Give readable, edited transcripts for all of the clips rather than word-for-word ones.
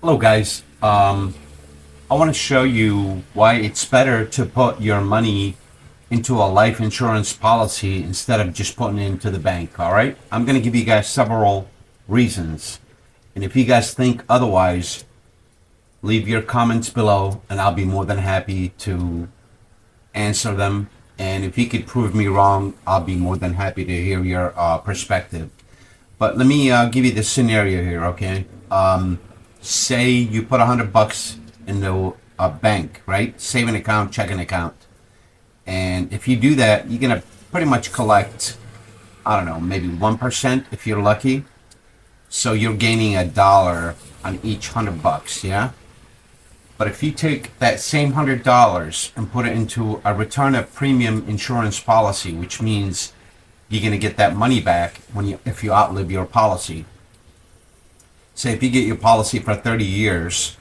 Hello guys. I want to show you why it's better to put your money into a life insurance policy instead of just putting it into the bank. All right. I'm going to give you guys several reasons. And if you guys think otherwise, leave your comments below and I'll be more than happy to answer them. And if you could prove me wrong, I'll be more than happy to hear your perspective. But let me give you the scenario here, okay? Say you put $100 into a bank, right? Saving account, checking account. And if you do that, you're gonna pretty much collect, I don't know, maybe 1% if you're lucky. So you're gaining $1 on each $100, yeah? But if you take that same $100 and put it into a return of premium insurance policy, which means you're gonna get that money back if you outlive your policy. Say if you get your policy for 30 years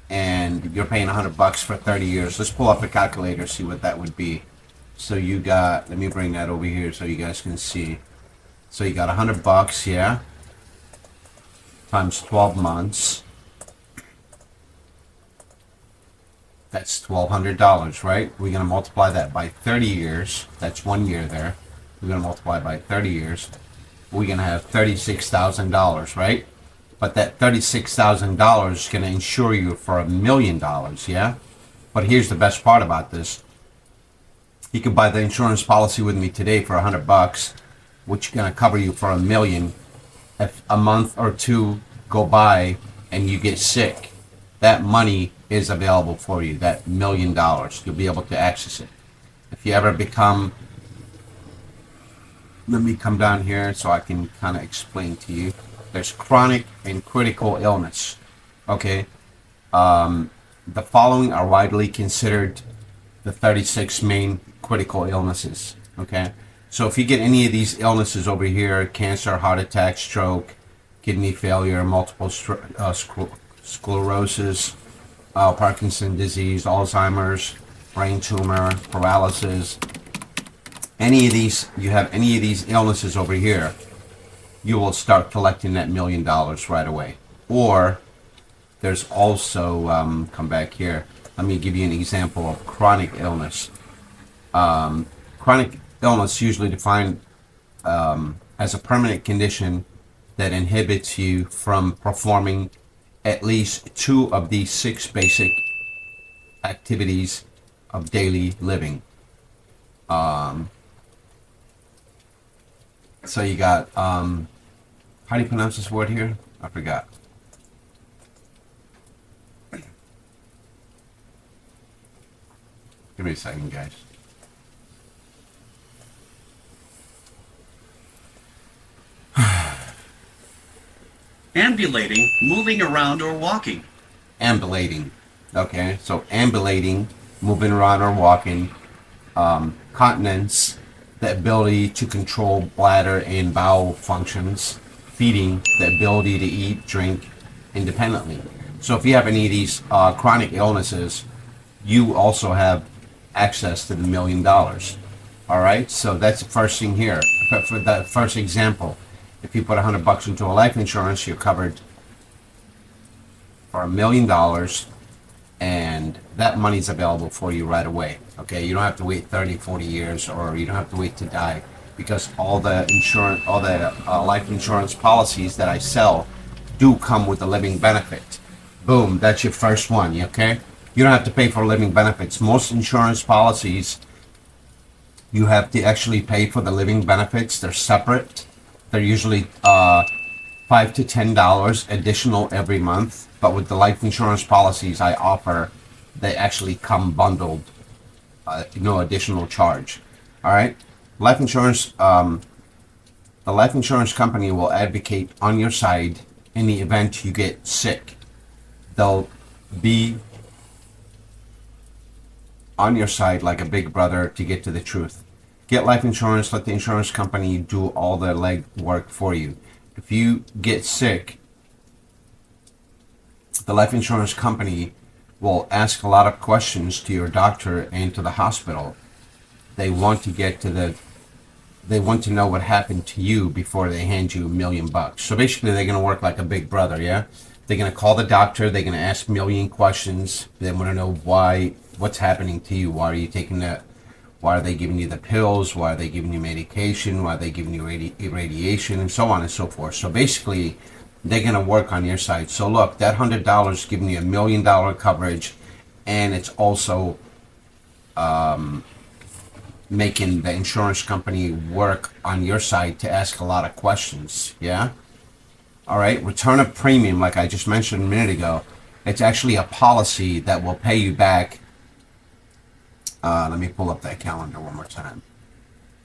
and you're paying $100 for 30 years, let's pull up a calculator, see what that would be. So you got, let me bring that over here so you guys can see. So you got $100, yeah, times 12 months. That's $1,200, right? We're going to multiply that by 30 years. That's 1 year there. We're going to multiply by 30 years. We're going to have $36,000, right? But that $36,000 is going to insure you for $1 million, yeah? But here's the best part about this. You can buy the insurance policy with me today for $100, which is going to cover you for $1 million. If a month or two go by and you get sick, that money is available for you, that $1 million. You'll be able to access it. If you ever become, let me come down here so I can kind of explain to you. There's chronic and critical illness. Okay. The following are widely considered the 36 main critical illnesses. Okay. So if you get any of these illnesses over here, cancer, heart attack, stroke, kidney failure, multiple sclerosis, Parkinson's disease, Alzheimer's, brain tumor, paralysis, any of these, you have any of these illnesses over here, you will start collecting that $1 million right away. Or there's also, come back here, let me give you an example of chronic illness. Chronic illness usually defined as a permanent condition that inhibits you from performing at least 2 of these 6 basic activities of daily living. So you got, how do you pronounce this word here? I forgot. Give me a second, guys. Ambulating, moving around or walking. Ambulating. Okay, so ambulating, moving around or walking. Continence, the ability to control bladder and bowel functions. Feeding, the ability to eat, drink independently. So if you have any of these chronic illnesses, you also have access to the $1 million. All right, so that's the first thing here. For the first example, if you put $100 into a life insurance, you're covered for $1 million, and that money's available for you right away. Okay, you don't have to wait 30, 40 years, or you don't have to wait to die, because all the insurance, all the life insurance policies that I sell do come with a living benefit. Boom, that's your first one. Okay, you don't have to pay for living benefits. Most insurance policies, you have to actually pay for the living benefits. They're separate. They're usually $5 to $10 additional every month. But with the life insurance policies I offer, they actually come bundled, no additional charge. All right, life insurance. The life insurance company will advocate on your side in the event you get sick. They'll be on your side like a big brother to get to the truth. Get life insurance, let the insurance company do all the leg work for you. If you get sick, the life insurance company will ask a lot of questions to your doctor and to the hospital. They want to get to the they want to know what happened to you before they hand you $1 million. So basically, they're going to work like a big brother, yeah? They're going to call the doctor. They're going to ask a million questions. They want to know what's happening to you. Why are you taking that? Why are they giving you the pills? Why are they giving you medication? Why are they giving you radiation? And so on and so forth. So basically, they're going to work on your side. So look, that $100 is giving you $1 million coverage, and it's also making the insurance company work on your side to ask a lot of questions. Yeah? All right, return of premium, like I just mentioned a minute ago, it's actually a policy that will pay you back. Let me pull up that calendar one more time.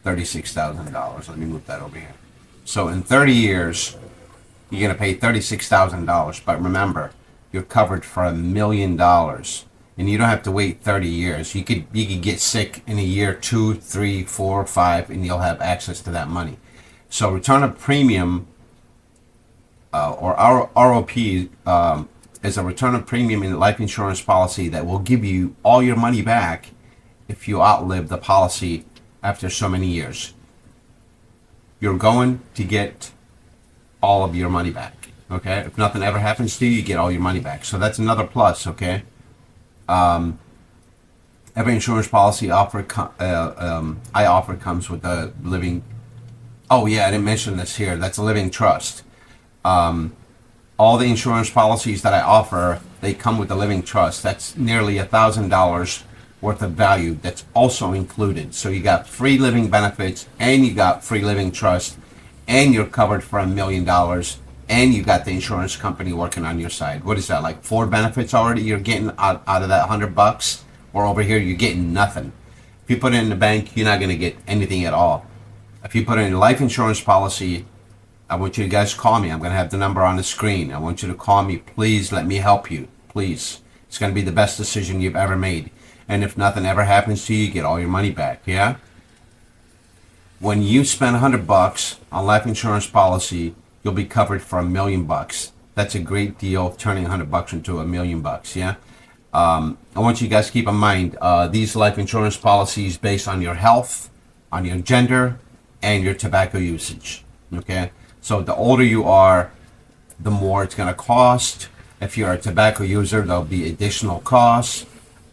$36,000. Let me move that over here. So in 30 years, you're going to pay $36,000. But remember, you're covered for $1 million. And you don't have to wait 30 years. You could get sick in a year, 2, 3, 4, 5, and you'll have access to that money. So return of premium, or ROP, is a return of premium in a life insurance policy that will give you all your money back if you outlive the policy after so many years. You're going to get all of your money back. Okay, if nothing ever happens to you, you get all your money back. So that's another plus. Okay. Every insurance policy I offer comes with a living. Oh yeah, I didn't mention this here. That's a living trust. All the insurance policies that I offer, they come with a living trust. That's nearly $1,000 worth of value. That's also included. So you got free living benefits, and you got free living trust, and you're covered for $1 million, and you got the insurance company working on your side. What is that, like 4 benefits already you're getting out of that $100? Or over here you're getting nothing. If you put it in the bank, you're not going to get anything at all. If you put in a life insurance policy, I want you guys to call me. I'm going to have the number on the screen. I want you to call me. Please let me help you. Please. It's going to be the best decision you've ever made. And if nothing ever happens to you, you get all your money back. Yeah? When you spend $100 on life insurance policy, you'll be covered for $1 million. That's a great deal, turning $100 into $1 million. Yeah? I want you guys to keep in mind, these life insurance policies based on your health, on your gender, and your tobacco usage. Okay? So the older you are, the more it's going to cost. If you're a tobacco user, there'll be additional costs.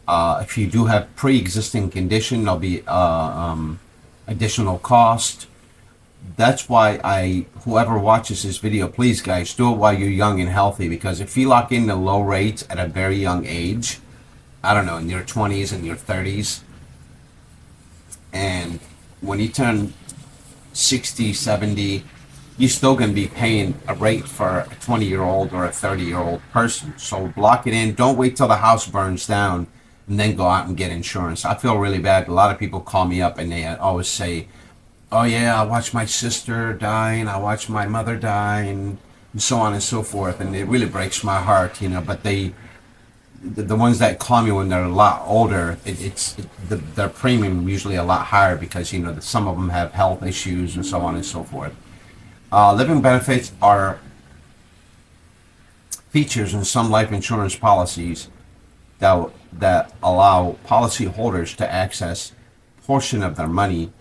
If you do have pre-existing condition, there'll be additional cost. That's why whoever watches this video, please guys, do it while you're young and healthy, because if you lock in the low rates at a very young age, I don't know, in your 20s and your 30s, and when you turn 60, 70, you're still going to be paying a rate for a 20-year-old or a 30-year-old person. So lock it in. Don't wait till the house burns down and then go out and get insurance. I feel really bad. A lot of people call me up and they always say, oh yeah, I watched my sister die, and I watched my mother die, and so on and so forth. And it really breaks my heart, you know, but the ones that call me when they're a lot older, their premium usually a lot higher because, you know, some of them have health issues and so on and so forth. Living benefits are features in some life insurance policies that allow policyholders to access a portion of their money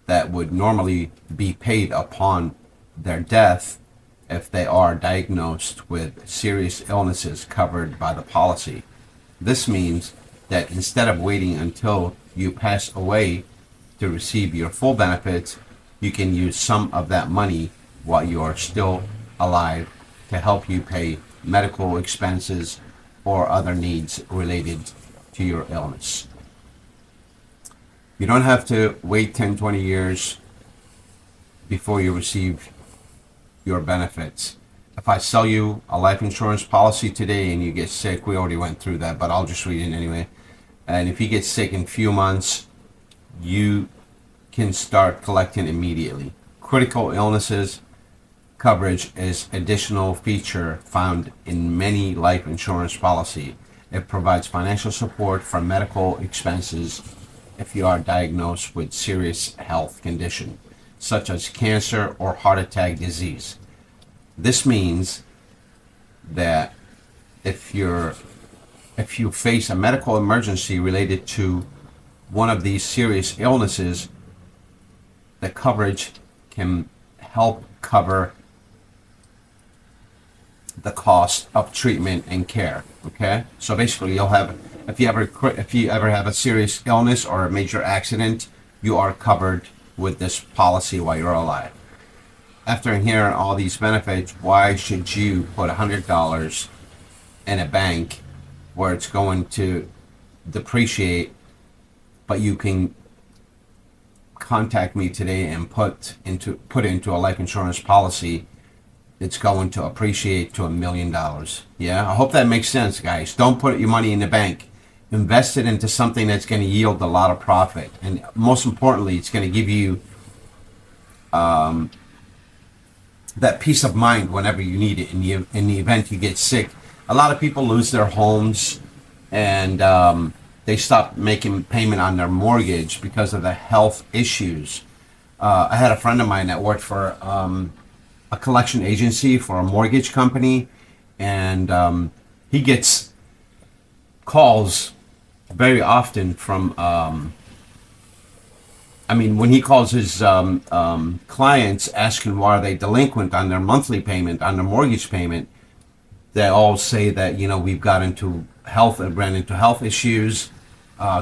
that would normally be paid upon their death if they are diagnosed with serious illnesses covered by the policy. This means that instead of waiting until you pass away to receive your full benefits, you can use some of that money while you are still alive to help you pay medical expenses or other needs related to your illness. You don't have to wait 10, 20 years before you receive your benefits. If I sell you a life insurance policy today and you get sick, we already went through that, but I'll just read it anyway. And if you get sick in a few months, you can start collecting immediately. Critical illnesses coverage is additional feature found in many life insurance policy. It provides financial support for medical expenses if you are diagnosed with serious health condition, such as cancer or heart attack disease. This means that if you face a medical emergency related to one of these serious illnesses, the coverage can help cover the cost of treatment and care. Okay, so basically, you'll have if you ever have a serious illness or a major accident, you are covered with this policy while you're alive. After hearing all these benefits, why should you put $100 in a bank where it's going to depreciate, but you can contact me today and put into a life insurance policy it's going to appreciate to $1 million. Yeah, I hope that makes sense, guys. Don't put your money in the bank. Invest it into something that's going to yield a lot of profit, and most importantly, it's going to give you that peace of mind whenever you need it. In the event you get sick, a lot of people lose their homes, and they stop making payment on their mortgage because of the health issues. I had a friend of mine that worked for a collection agency for a mortgage company, and he gets calls very often from when he calls his clients asking why are they delinquent on their monthly payment, on their mortgage payment, they all say that, we've ran into health issues,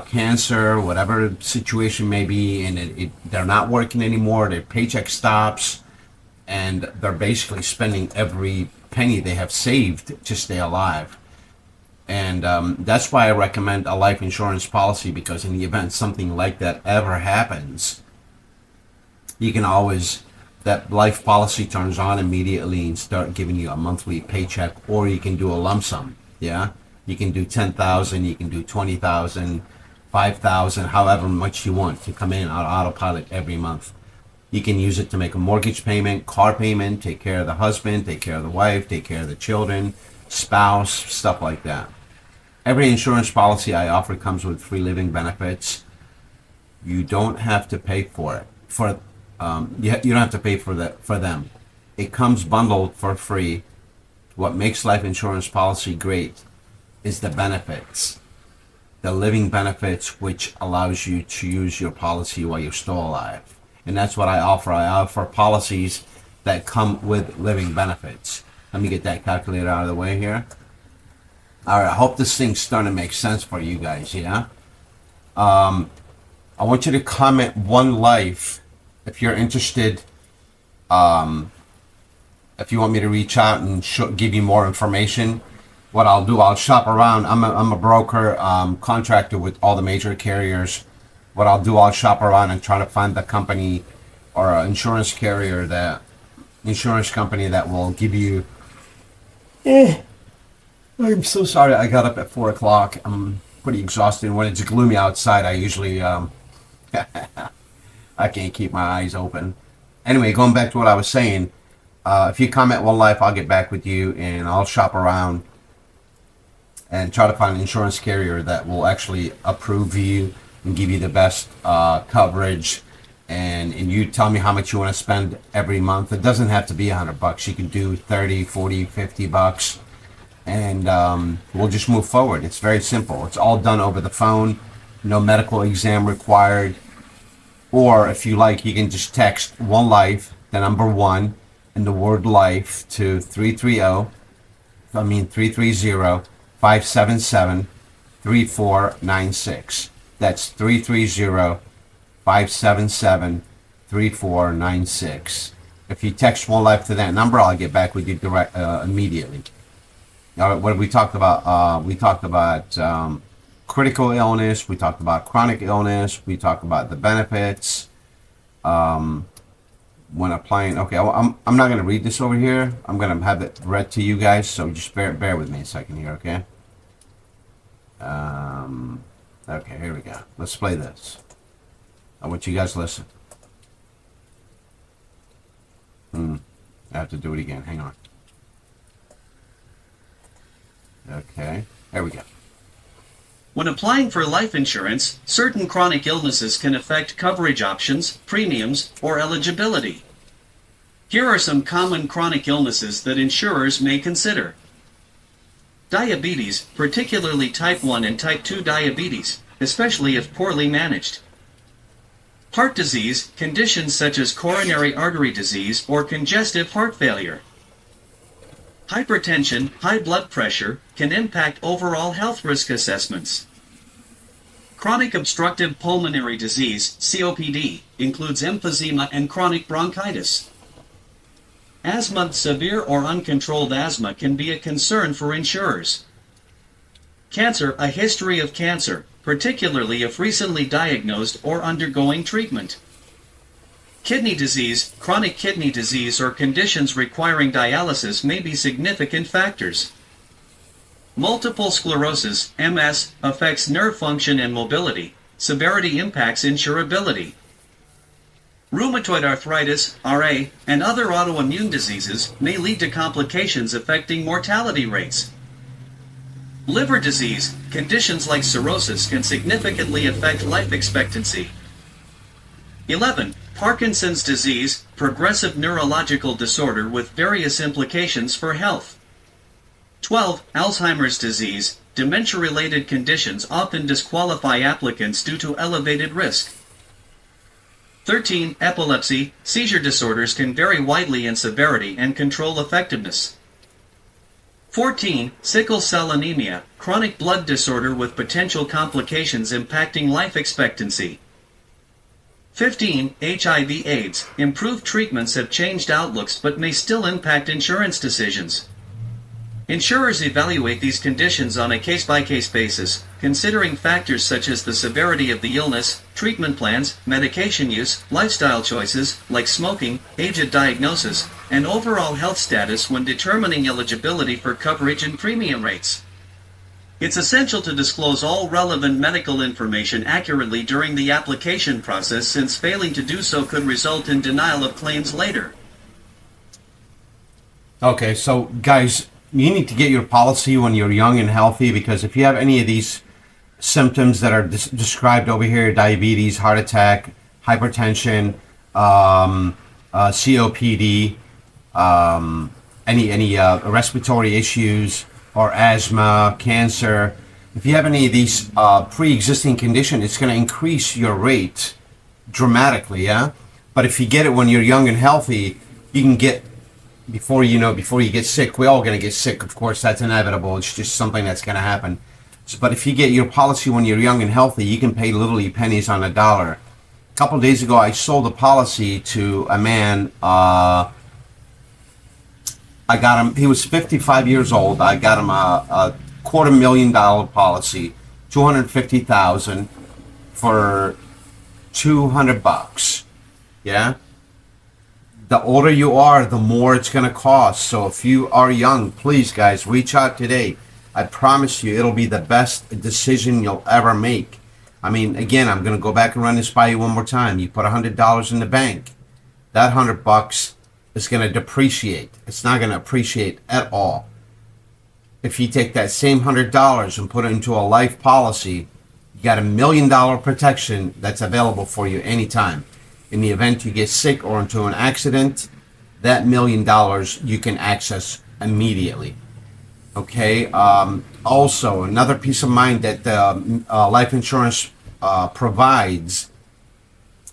cancer, whatever situation may be, and they're not working anymore, their paycheck stops, and they're basically spending every penny they have saved to stay alive. And that's why I recommend a life insurance policy, because in the event something like that ever happens, you can always, that life policy turns on immediately and start giving you a monthly paycheck, or you can do a lump sum. Yeah, you can do 10,000, you can do 20,000, 5,000, however much you want to come in on autopilot every month. You can use it to make a mortgage payment, car payment, take care of the husband, take care of the wife, take care of the children, spouse, stuff like that. Every insurance policy I offer comes with free living benefits. You don't have to pay for it. You don't have to pay for them. It comes bundled for free. What makes life insurance policy great is the benefits, the living benefits, which allows you to use your policy while you're still alive. And that's what I offer. I offer policies that come with living benefits. Let me get that calculator out of the way here. All right, I hope this thing's starting to make sense for you guys, yeah? I want you to comment one life if you're interested. If you want me to reach out and give you more information, what I'll do, I'll shop around. I'm a broker, contractor with all the major carriers. What I'll do, I'll shop around and try to find the company or an insurance company that will give you. I'm so sorry. I got up at 4 o'clock. I'm pretty exhausted. When it's gloomy outside, I usually I can't keep my eyes open. Anyway, going back to what I was saying, if you comment one life, I'll get back with you and I'll shop around and try to find an insurance carrier that will actually approve you and give you the best coverage. And you tell me how much you want to spend every month. It doesn't have to be $100. You can do 30, 40, 50 bucks. And we'll just move forward. It's very simple. It's all done over the phone. No medical exam required. Or if you like, you can just text one life, the number 1, and the word life to 330-577-3496. That's 330-577-3496. If you text one life to that number, I'll get back with you immediately. All right, what we talked about? We talked about critical illness. We talked about chronic illness. We talked about the benefits when applying. Okay, I'm not going to read this over here. I'm going to have it read to you guys. So just bear with me a second here, okay? Okay, here we go. Let's play this. I want you guys to listen. I have to do it again. Hang on. Okay, there we go. When applying for life insurance, certain chronic illnesses can affect coverage options, premiums, or eligibility. Here are some common chronic illnesses that insurers may consider. Diabetes, particularly type 1 and type 2 diabetes, especially if poorly managed. Heart disease, conditions such as coronary artery disease or congestive heart failure. Hypertension, high blood pressure, can impact overall health risk assessments. Chronic obstructive pulmonary disease, COPD, includes emphysema and chronic bronchitis. Asthma, severe or uncontrolled asthma, can be a concern for insurers. Cancer, a history of cancer, particularly if recently diagnosed or undergoing treatment. Kidney disease, chronic kidney disease, or conditions requiring dialysis may be significant factors. Multiple sclerosis, MS, affects nerve function and mobility. Severity impacts insurability. Rheumatoid arthritis, RA, and other autoimmune diseases may lead to complications affecting mortality rates. Liver disease, conditions like cirrhosis, can significantly affect life expectancy. 11. Parkinson's disease, progressive neurological disorder with various implications for health. 12. Alzheimer's disease, dementia-related conditions often disqualify applicants due to elevated risk. 13. Epilepsy, seizure disorders can vary widely in severity and control effectiveness. 14. Sickle cell anemia, chronic blood disorder with potential complications impacting life expectancy. 15. HIV/AIDS, improved treatments have changed outlooks but may still impact insurance decisions. Insurers evaluate these conditions on a case-by-case basis, considering factors such as the severity of the illness, treatment plans, medication use, lifestyle choices, like smoking, age at diagnosis, and overall health status when determining eligibility for coverage and premium rates. It's essential to disclose all relevant medical information accurately during the application process, since failing to do so could result in denial of claims later. Okay, so guys, you need to get your policy when you're young and healthy, because if you have any of these symptoms that are described over here, diabetes, heart attack, hypertension, COPD, any respiratory issues, or asthma, cancer, if you have any of these pre-existing conditions, it's going to increase your rate dramatically, yeah? But if you get it when you're young and healthy, you can get, before you get sick. We're all going to get sick, of course, that's inevitable. It's just something that's going to happen. But if you get your policy when you're young and healthy, you can pay literally pennies on a dollar. A couple of days ago, I sold a policy to a man. I got him, he was 55 years old. I got him a $250,000 policy, $250,000 for $200. Yeah? The older you are, the more it's going to cost. So if you are young, please, guys, reach out today. I promise you, it'll be the best decision you'll ever make. I mean, again, I'm going to go back and run this by you one more time. You put $100 in the bank. That $100 is going to depreciate. It's not going to appreciate at all. If you take that same $100 and put it into a life policy, you got $1 million protection that's available for you anytime. In the event you get sick or into an accident, that $1 million you can access immediately. Okay. Also, another peace of mind that life insurance provides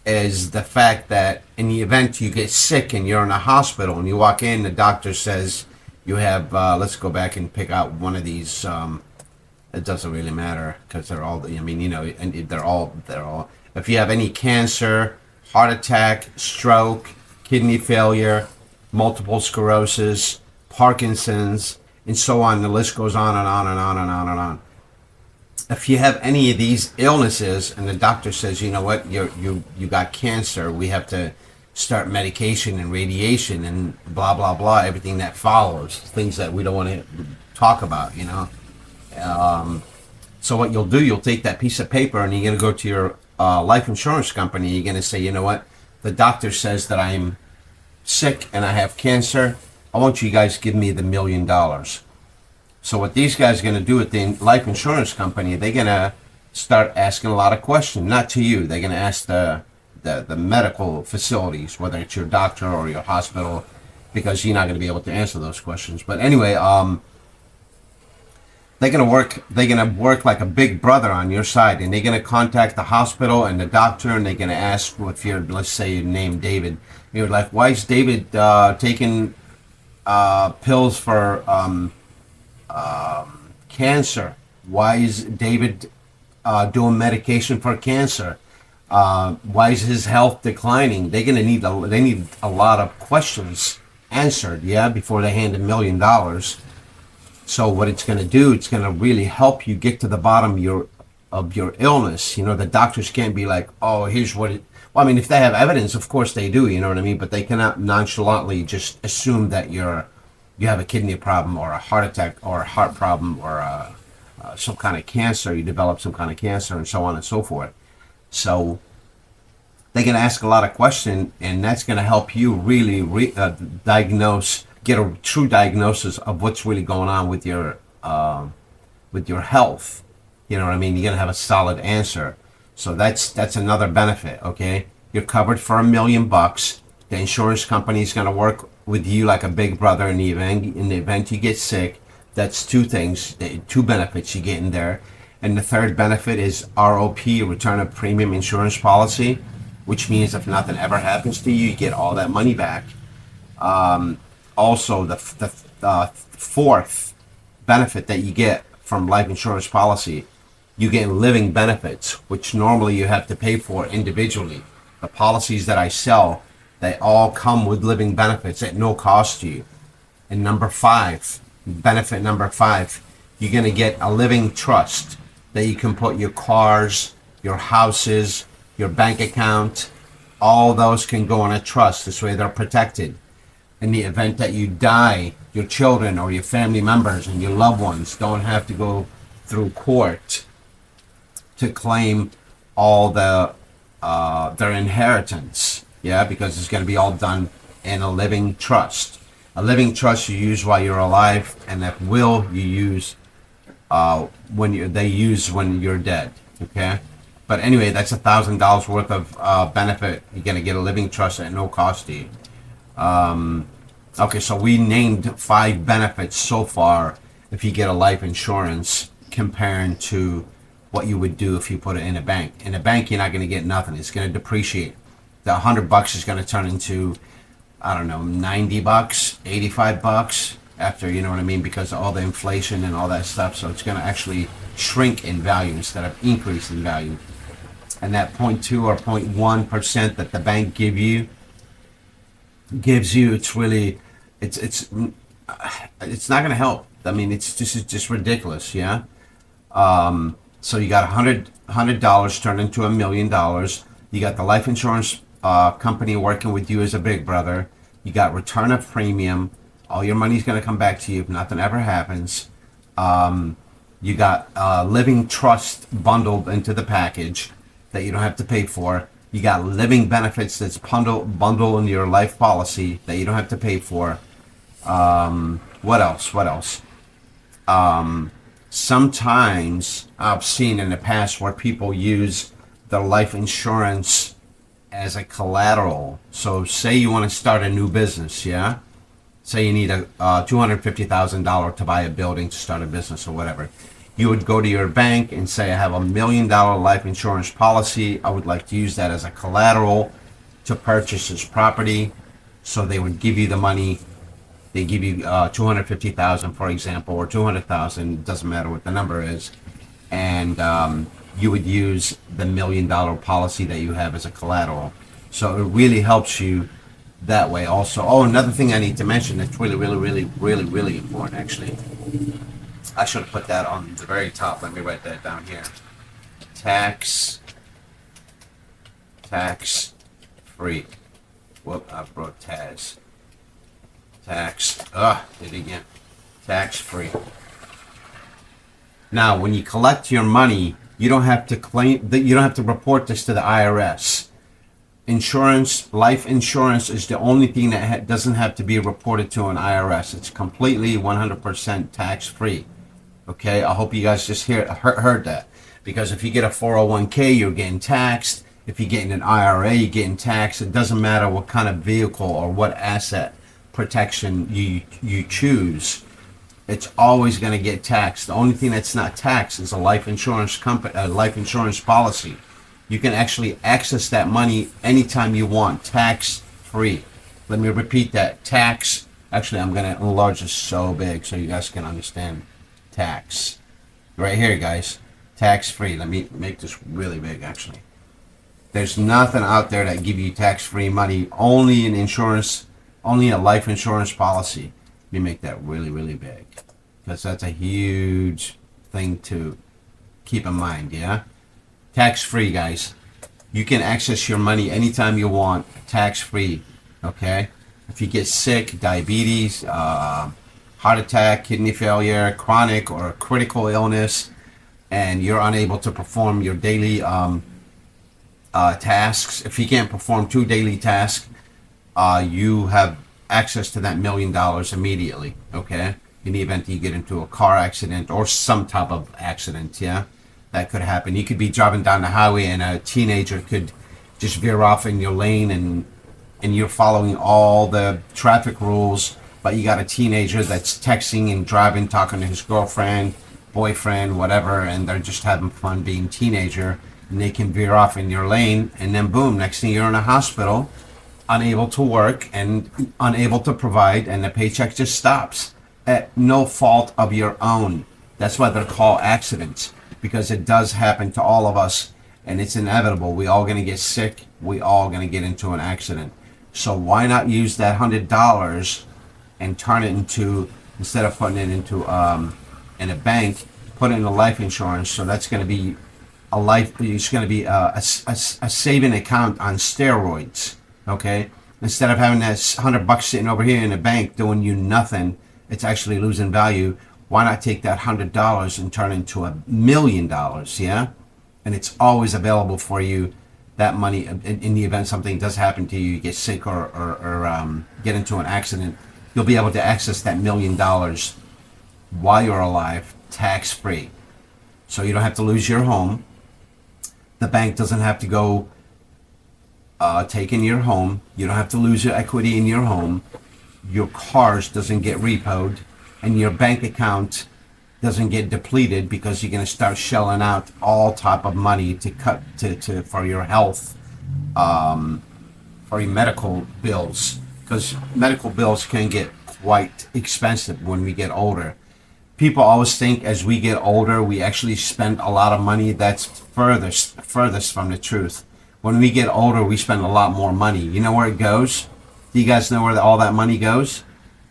is the fact that in the event you get sick and you're in a hospital and you walk in, the doctor says you have, let's go back and pick out one of these. It doesn't really matter because they're all, I mean, and they're all, if you have any cancer, heart attack, stroke, kidney failure, multiple sclerosis, Parkinson's, and so on, the list goes on and on and on and on and on. If you have any of these illnesses and the doctor says, you know what, you got cancer, we have to start medication and radiation and blah, blah, blah, everything that follows, things that we don't want to talk about, So what you'll do, you'll take that piece of paper and you're going to go to your life insurance company. You're going to say, you know what, the doctor says that I'm sick and I have cancer. I want you guys to give me the $1 million. So what these guys are going to do at the life insurance company, they're going to start asking a lot of questions, not to you. They're going to ask the medical facilities, whether it's your doctor or your hospital, because you're not going to be able to answer those questions. But anyway, they're going to work like a big brother on your side, and they're going to contact the hospital and the doctor, and they're going to ask, if you're, let's say you name David, you're like, why is David taking pills for cancer? Why is David doing medication for cancer? Why is his health declining? They're gonna need they need a lot of questions answered, yeah, before they hand $1 million. So what it's gonna do, it's gonna really help you get to the bottom of your illness. You know, the doctors can't be like, oh, here's what it. Well, I mean, if they have evidence, of course they do. You know what I mean? But they cannot nonchalantly just assume that you have a kidney problem or a heart attack or a heart problem or some kind of cancer. You develop some kind of cancer and so on and so forth. So they're going to ask a lot of questions, and that's going to help you really diagnose, get a true diagnosis of what's really going on with your health. You know what I mean? You're going to have a solid answer. So that's another benefit. Okay, you're covered for $1 million. The insurance company is going to work with you like a big brother in the event you get sick. That's two things, two benefits you get in there. And the third benefit is ROP, return of premium insurance policy, which means if nothing ever happens to you, you get all that money back. Also, the fourth benefit that you get from life insurance policy, you get living benefits, which normally you have to pay for individually. The policies that I sell, they all come with living benefits at no cost to you. And benefit number five, you're going to get a living trust that you can put your cars, your houses, your bank account, all those can go in a trust. This way they're protected. In the event that you die, your children or your family members and your loved ones don't have to go through court to claim all their inheritance. Yeah, because it's going to be all done in a living trust. A living trust you use while you're alive, and that will you use when you're dead. Okay, but anyway, that's $1,000 worth of benefit. You're going to get a living trust at no cost to you. Okay, so we named 5 benefits so far if you get a life insurance comparing to what you would do if you put it in a bank. In a bank, you're not going to get nothing. It's going to depreciate. The $100 is going to turn into, I don't know, $90, $85 after, you know what I mean, because of all the inflation and all that stuff. So it's going to actually shrink in value instead of increase in value. And that 0.2 or 0.1% that the bank gives you, it's really, it's not going to help. I mean, it's just ridiculous, yeah. So you got $100 turned into $1 million. You got the life insurance company working with you as a big brother. You got return of premium. All your money's going to come back to you if nothing ever happens. You got living trust bundled into the package that you don't have to pay for. You got living benefits that's bundled in your life policy that you don't have to pay for. What else? Sometimes I've seen in the past where people use their life insurance as a collateral. So say you want to start a new business, yeah? Say you need a $250,000 to buy a building to start a business or whatever. You would go to your bank and say, I have $1 million life insurance policy. I would like to use that as a collateral to purchase this property. So they would give you the money. They give you $250,000, for example, or $200,000. Doesn't matter what the number is, and you would use the $1 million policy that you have as a collateral. So it really helps you that way. Also, another thing I need to mention that's really important. Actually, I should have put that on the very top. Let me write that down here. Tax free. Whoop! I wrote TAS. Did it again. Tax free. Now, when you collect your money, you don't have to claim that. You don't have to report this to the IRS. Life insurance is the only thing that doesn't have to be reported to an IRS. It's completely 100% tax free. Okay, I hope you guys just heard that, because if you get a 401k, you're getting taxed. If you're getting an IRA, you're getting taxed. It doesn't matter what kind of vehicle or what asset protection you choose, it's always going to get taxed. The only thing that's not taxed is a life insurance policy. You can actually access that money anytime you want, tax free. Let me repeat that: tax Actually, I'm gonna enlarge this so big so you guys can understand tax. Right here, guys, tax free. Let me make this really big. Actually, there's nothing out there that give you tax free money. Only an insurance, only a life insurance policy. Let me make that really, really big because that's a huge thing to keep in mind. Yeah, tax free, guys. You can access your money anytime you want, tax free. Okay, if you get sick, diabetes, heart attack, kidney failure, chronic or critical illness, and you're unable to perform your daily tasks, if you can't perform 2 daily tasks, you have access to that $1 million immediately. Okay, in the event that you get into a car accident or some type of accident, yeah, that could happen. You could be driving down the highway and a teenager could just veer off in your lane, and you're following all the traffic rules, but you got a teenager that's texting and driving, talking to his girlfriend, boyfriend, whatever, and they're just having fun being teenager, and they can veer off in your lane, and then boom, next thing you're in a hospital, unable to work and unable to provide, and the paycheck just stops at no fault of your own. That's why they're called accidents, because it does happen to all of us, and it's inevitable. We all gonna get sick. We all gonna get into an accident. So why not use that $100 and turn it into, instead of putting it into in a bank, put it in a life insurance. So that's going to be a life. It's going to be a saving account on steroids. Okay, instead of having that $100 sitting over here in the bank doing you nothing, it's actually losing value. Why not take that $100 and turn it into $1 million? Yeah, and it's always available for you. That money, in the event something does happen to you, you get sick or get into an accident, you'll be able to access that $1 million while you're alive, tax free. So you don't have to lose your home. The bank doesn't have to go take in your home. You don't have to lose your equity in your home. Your cars doesn't get repoed, and your bank account doesn't get depleted because you're going to start shelling out all type of money to cut to for your health, for your medical bills, because medical bills can get quite expensive when we get older. People always think as we get older we actually spend a lot of money. That's furthest from the truth. When we get older we spend a lot more money. You know where it goes? Do you guys know where all that money goes?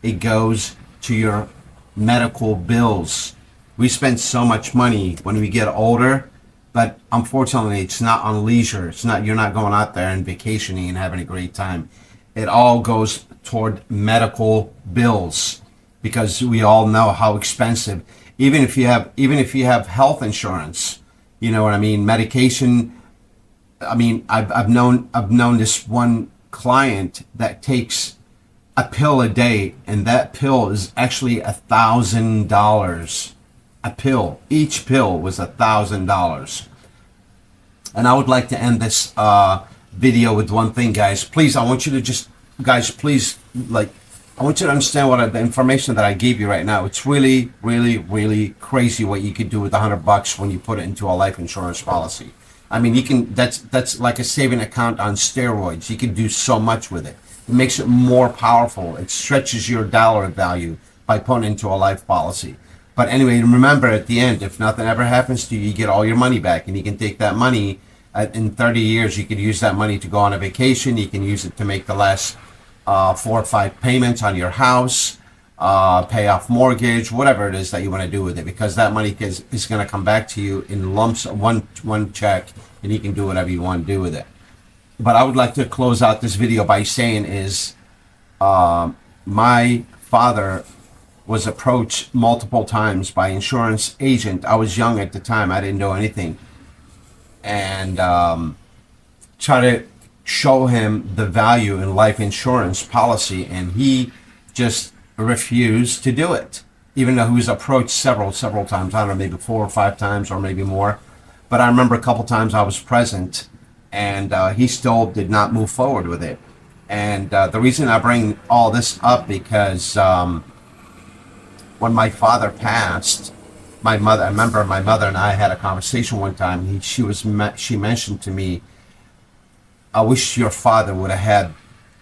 It goes to your medical bills. We spend so much money when we get older, but unfortunately it's not on leisure. It's not, you're not going out there and vacationing and having a great time. It all goes toward medical bills, because we all know how expensive, even if you have health insurance, you know what I mean, medication. I mean, I've known this one client that takes a pill a day, and that pill is actually $1,000 a pill. Each pill was $1,000. And I would like to end this video with one thing, guys. Please, I want you to just, guys, please, like, I want you to understand what the information that I gave you right now. It's really, really, really crazy what you could do with $100 when you put it into a life insurance policy. I mean, you can. That's like a saving account on steroids. You can do so much with it. It makes it more powerful. It stretches your dollar value by putting it into a life policy. But anyway, remember at the end, if nothing ever happens to you, you get all your money back, and you can take that money. In 30 years, you could use that money to go on a vacation. You can use it to make the last 4 or 5 payments on your house, pay off mortgage, whatever it is that you want to do with it, because that money is going to come back to you in lumps, one check, and you can do whatever you want to do with it. But I would like to close out this video by saying is, my father was approached multiple times by insurance agent. I was young at the time. I didn't know anything. And try to show him the value in life insurance policy, and he just refused to do it, even though he was approached several times. I don't know, maybe 4 or 5 times or maybe more. But I remember a couple times I was present, and he still did not move forward with it. And the reason I bring all this up, because when my father passed, I remember my mother and I had a conversation one time. She mentioned to me, I wish your father would have had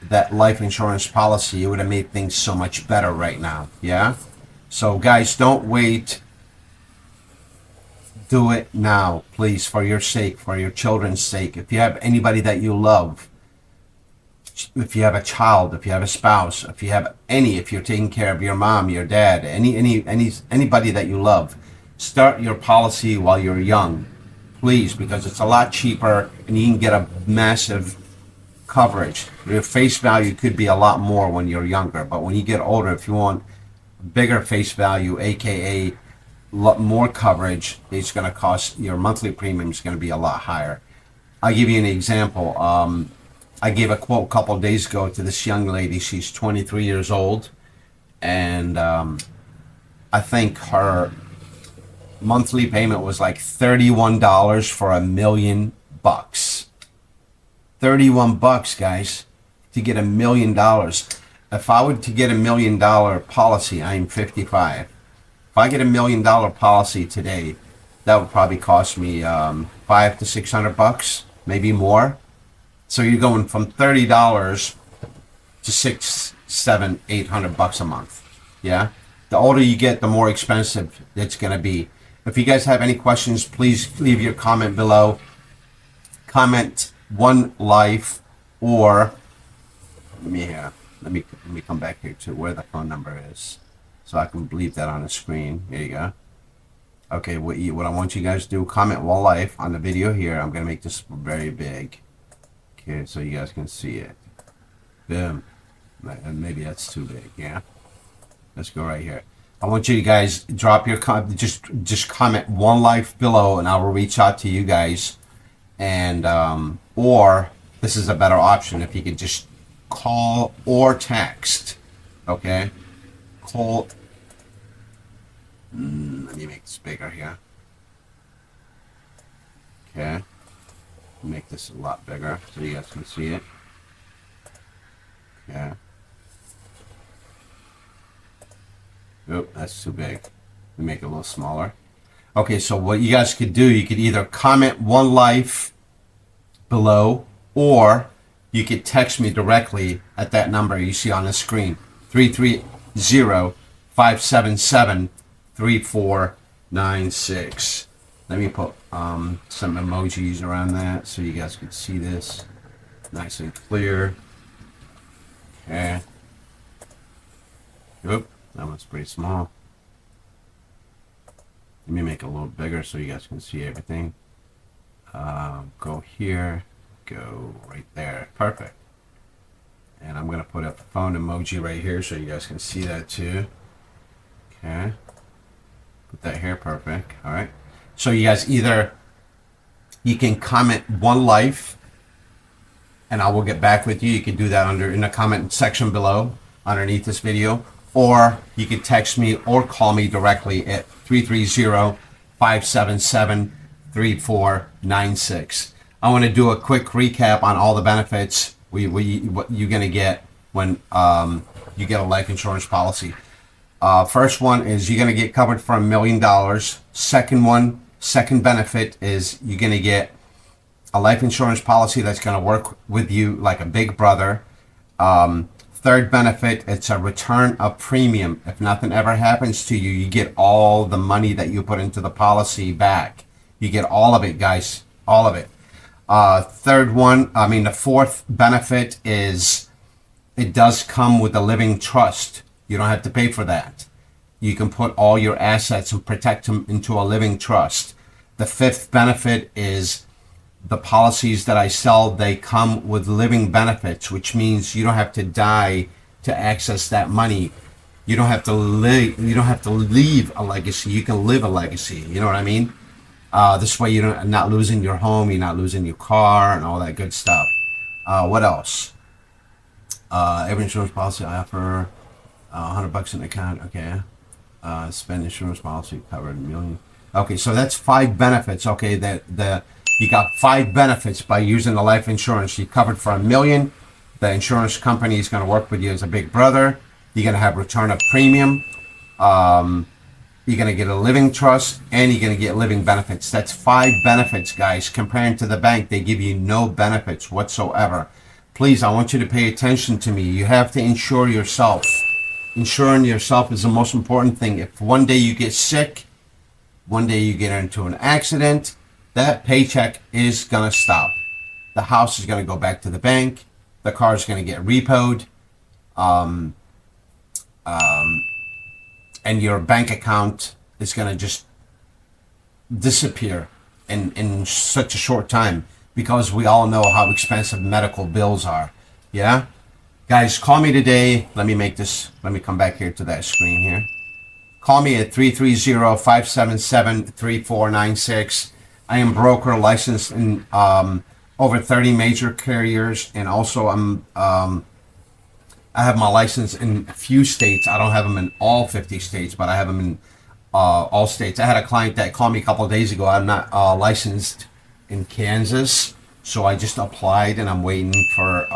that life insurance policy, it would have made things so much better right now. Yeah. So guys, don't wait. Do it now, please, for your sake, for your children's sake. If you have anybody that you love, if you have a child, if you have a spouse, if you're taking care of your mom, your dad, anybody that you love, start your policy while you're young, please, because it's a lot cheaper and you can get a massive coverage. Your face value could be a lot more when you're younger, but when you get older, if you want bigger face value, aka lot more coverage, it's going to cost, your monthly premium is going to be a lot higher. I'll give you an example. I gave a quote a couple of days ago to this young lady. She's 23 years old, and I think her monthly payment was like $31 for $1 million. $31, guys, to get $1 million. If I were to get $1 million policy, I'm 55. If I get $1 million policy today, that would probably cost me $500 to $600, maybe more. So you're going from $30 to $600, $700, $800 a month. Yeah. The older you get, the more expensive it's going to be. If you guys have any questions, please leave your comment below. Comment one life, or let me come back here to where the phone number is, so I can leave that on the screen. Here you go. Okay, what I want you guys to do, comment one life on the video here. I'm gonna make this very big. Okay, so you guys can see it. Boom. And maybe that's too big. Yeah. Let's go right here. I want you guys drop your just comment one life below, and I will reach out to you guys. And or this is a better option, if you could just call or text. Okay. Call. Let me make this bigger here. Okay. Make this a lot bigger so you guys can see it. Okay. Oh, that's too big. Let me make it a little smaller. Okay, so what you guys could do, you could either comment one life below, or you could text me directly at that number you see on the screen, 330-577-3496. Let me put some emojis around that so you guys can see this nice and clear. Okay. Oop, that one's pretty small. Let me make it a little bigger so you guys can see everything. Go here, go right there. Perfect. And I'm going to put a phone emoji right here so you guys can see that too. Okay. Put that here. Perfect. All right. So you guys either, you can comment one life and I will get back with you. You can do that in the comment section below underneath this video. Or you can text me or call me directly at 330-577-3496. I want to do a quick recap on all the benefits what you're going to get when you get a life insurance policy. First one is you're going to get covered for $1 million. Second benefit is you're going to get a life insurance policy that's going to work with you like a big brother. Third benefit, it's a return of premium. If nothing ever happens to you, you get all the money that you put into the policy back. You get all of it, guys, all of it. The fourth benefit is it does come with a living trust. You don't have to pay for that. You can put all your assets and protect them into a living trust. The fifth benefit is the policies that I sell, they come with living benefits, which means you don't have to die to access that money. You don't have to leave a legacy. You can live a legacy. You know what I mean? This way you're not losing your home, you're not losing your car and all that good stuff. What else? Every insurance policy I offer $100 in the account. Okay. Spend insurance policy covered $1 million. Okay, so that's 5 benefits. Okay, you got 5 benefits by using the life insurance. You're covered for $1 million. The insurance company is going to work with you as a big brother. You're going to have return of premium. You're going to get a living trust, and you're going to get living benefits. That's 5 benefits, guys. Comparing to the bank, they give you no benefits whatsoever. please, I want you to pay attention to me. You have to insure yourself. Insuring yourself is the most important thing. If one day you get sick, one day you get into an accident, that paycheck is going to stop. The house is going to go back to the bank. The car is going to get repoed. And your bank account is going to just disappear in such a short time, because we all know how expensive medical bills are. Yeah? Guys, call me today. Let me come back here to that screen here. Call me at 330-577-3496. I am broker licensed in over 30 major carriers, and also I have my license in a few states. I don't have them in all 50 states, but I have them in all states. I had a client that called me a couple of days ago. I'm not licensed in Kansas, so I just applied, and I'm waiting for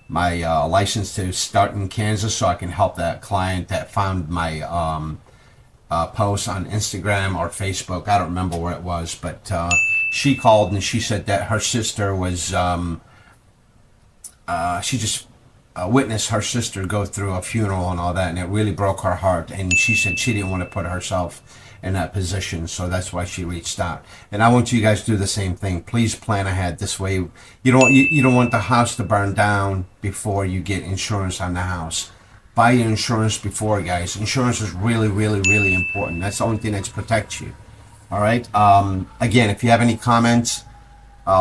my license to start in Kansas so I can help that client that found my post on Instagram or Facebook. I don't remember where it was, but she called and she said that her sister was, she just witnessed her sister go through a funeral and all that, and it really broke her heart. And she said she didn't want to put herself in that position, so that's why she reached out. And I want you guys to do the same thing. Please plan ahead. This way, you don't want the house to burn down before you get insurance on the house. Buy your insurance before, guys. Insurance is really, really, really important. That's the only thing that protects you. All right. Again, if you have any comments,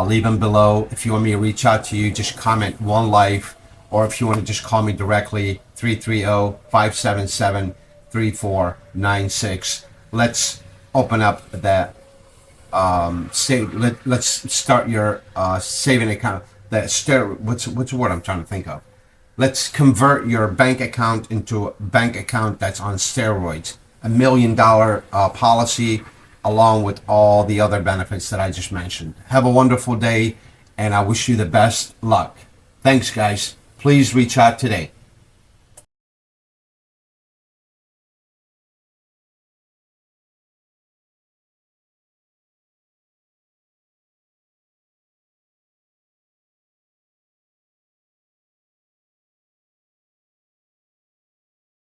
leave them below. If you want me to reach out to you, just comment One Life, or if you want to just call me directly, 330-577-3496. Let's open up that let's start your saving account. What's the word I'm trying to think of? Let's convert your bank account into a bank account that's on steroids. $1 million policy, along with all the other benefits that I just mentioned. Have a wonderful day, and I wish you the best luck. Thanks, guys. Please reach out today.